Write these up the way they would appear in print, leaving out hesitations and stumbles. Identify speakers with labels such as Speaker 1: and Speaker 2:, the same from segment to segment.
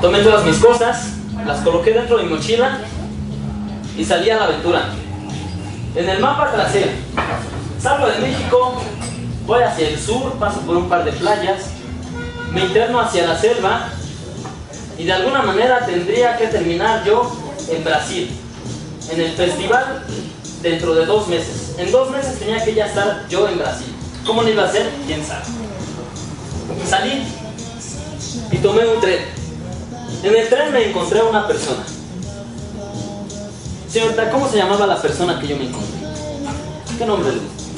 Speaker 1: Tomé todas mis cosas, las coloqué dentro de mi mochila y salí a la aventura. En el mapa tracé: salgo de México, voy hacia el sur, paso por un par de playas, me interno hacia la selva y de alguna manera tendría que terminar yo en Brasil, en el festival dentro de 2 meses. En 2 meses tenía que ya estar yo en Brasil. ¿Cómo lo iba a hacer? ¿Quién sabe? Salí y tomé un tren. En el tren me encontré a una persona. Señorita, ¿cómo se llamaba la persona que yo me encontré? ¿Qué nombre le gusta?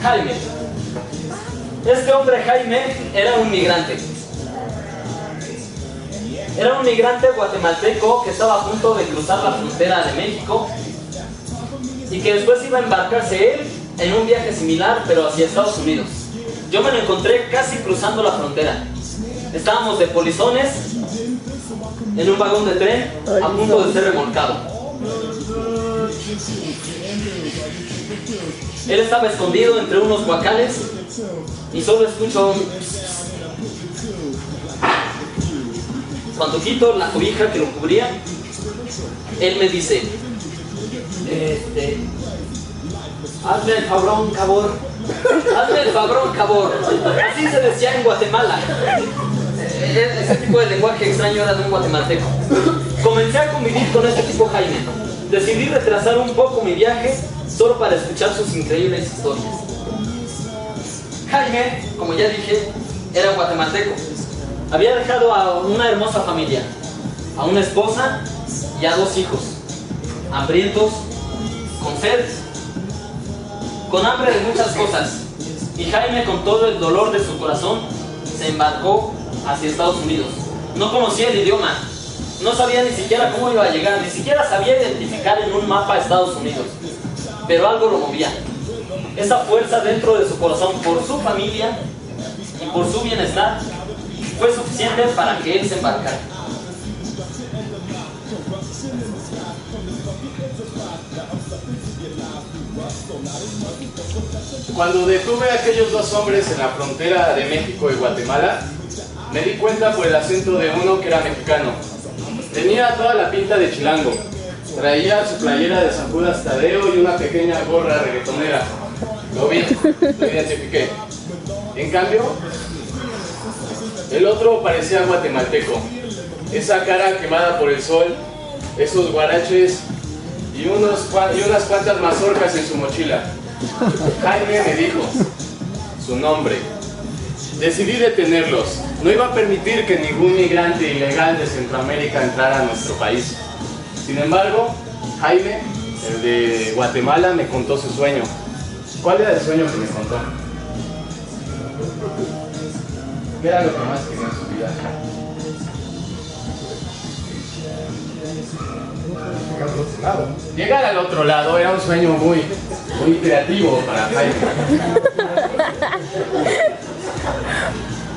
Speaker 1: Jaime. Este hombre Jaime era un migrante. Era un migrante guatemalteco que estaba a punto de cruzar la frontera de México y que después iba a embarcarse él en un viaje similar pero hacia Estados Unidos. Yo me lo encontré casi cruzando la frontera. Estábamos de polizones en un vagón de tren a punto de ser remolcado. Él estaba escondido entre unos guacales y solo escucho un... Cuando quito la cobija que lo cubría, él me dice: hazme el fabrón, cabor. Hazme el fabrón, cabor. Así se decía en Guatemala. Ese tipo de lenguaje extraño era de un guatemalteco. Comencé a convivir con este tipo Jaime. Decidí retrasar un poco mi viaje solo para escuchar sus increíbles historias. Jaime, como ya dije, era guatemalteco. Había dejado a una hermosa familia, a una esposa y a 2 hijos, hambrientos, con sed, con hambre de muchas cosas. Y Jaime, con todo el dolor de su corazón, se embarcó hacia Estados Unidos. No conocía el idioma, no sabía ni siquiera cómo iba a llegar, ni siquiera sabía identificar en un mapa a Estados Unidos. Pero algo lo movía, esa fuerza dentro de su corazón por su familia y por su bienestar fue suficiente para que él se embarcara.
Speaker 2: Cuando detuve a aquellos 2 hombres en la frontera de México y Guatemala, me di cuenta por el acento de uno que era mexicano. Tenía toda la pinta de chilango. Traía su playera de San Judas Tadeo y una pequeña gorra reggaetonera. Lo vi, lo identifiqué. En cambio, el otro parecía guatemalteco. Esa cara quemada por el sol, esos guaraches y unas cuantas mazorcas en su mochila. Jaime me dijo su nombre. Decidí detenerlos. No iba a permitir que ningún migrante ilegal de Centroamérica entrara a nuestro país. Sin embargo, Jaime, el de Guatemala, me contó su sueño. ¿Cuál era el sueño que me contó? ¿Qué era lo que más quería en su vida? Llegar al otro lado era un sueño muy creativo para Jaime.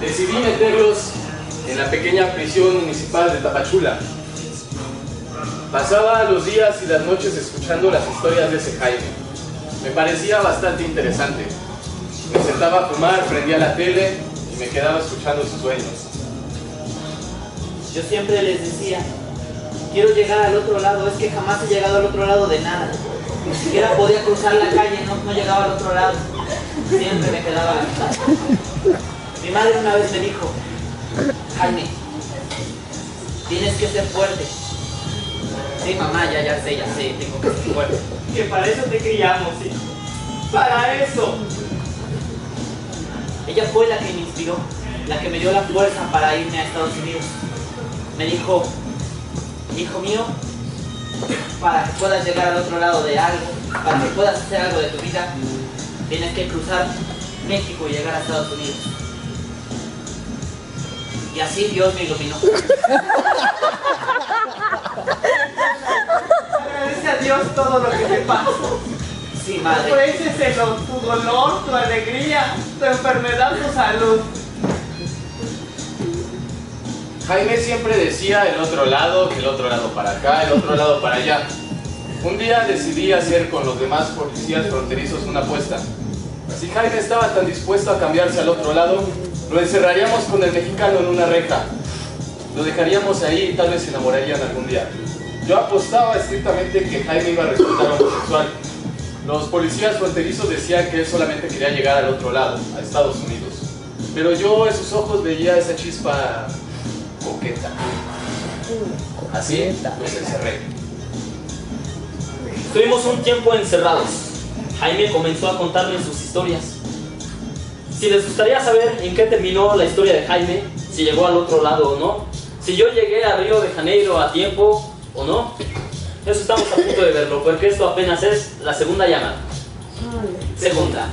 Speaker 2: Decidí meterlos en la pequeña prisión municipal de Tapachula. Pasaba los días y las noches escuchando las historias de ese Jaime. Me parecía bastante interesante. Me sentaba a fumar, prendía la tele y me quedaba escuchando sus sueños.
Speaker 3: Yo siempre les decía: quiero llegar al otro lado. Es que jamás he llegado al otro lado de nada. Ni siquiera podía cruzar la calle, no llegaba al otro lado. Siempre me quedaba a la mitad. Mi madre una vez me dijo: Jaime, tienes que ser fuerte. Sí, mamá, ya sé, tengo que ser fuerte. Que para eso te criamos, sí. ¡Para eso! Ella fue la que me inspiró, la que me dio la fuerza para irme a Estados Unidos. Me dijo: hijo mío, para que puedas llegar al otro lado de algo, para que puedas hacer algo de tu vida, tienes que cruzar México y llegar a Estados Unidos. Y así Dios me iluminó.
Speaker 4: Agradece a Dios todo lo que te pasa.
Speaker 3: Sí, madre.
Speaker 4: Ofréceselo, tu dolor, tu alegría, tu enfermedad, tu salud.
Speaker 2: Jaime siempre decía el otro lado para acá, el otro lado para allá. Un día decidí hacer con los demás policías fronterizos una apuesta. Si Jaime estaba tan dispuesto a cambiarse al otro lado, lo encerraríamos con el mexicano en una reja. Lo dejaríamos ahí y tal vez se enamorarían algún día. Yo apostaba estrictamente que Jaime iba a resultar homosexual. Los policías fronterizos decían que él solamente quería llegar al otro lado, a Estados Unidos. Pero yo en sus ojos veía esa chispa coqueta. Así los encerré.
Speaker 1: Estuvimos un tiempo encerrados. Jaime comenzó a contarme sus historias. Si les gustaría saber en qué terminó la historia de Jaime, si llegó al otro lado o no, si yo llegué a Río de Janeiro a tiempo o no, eso estamos a punto de verlo, porque esto apenas es la segunda llamada. Segunda.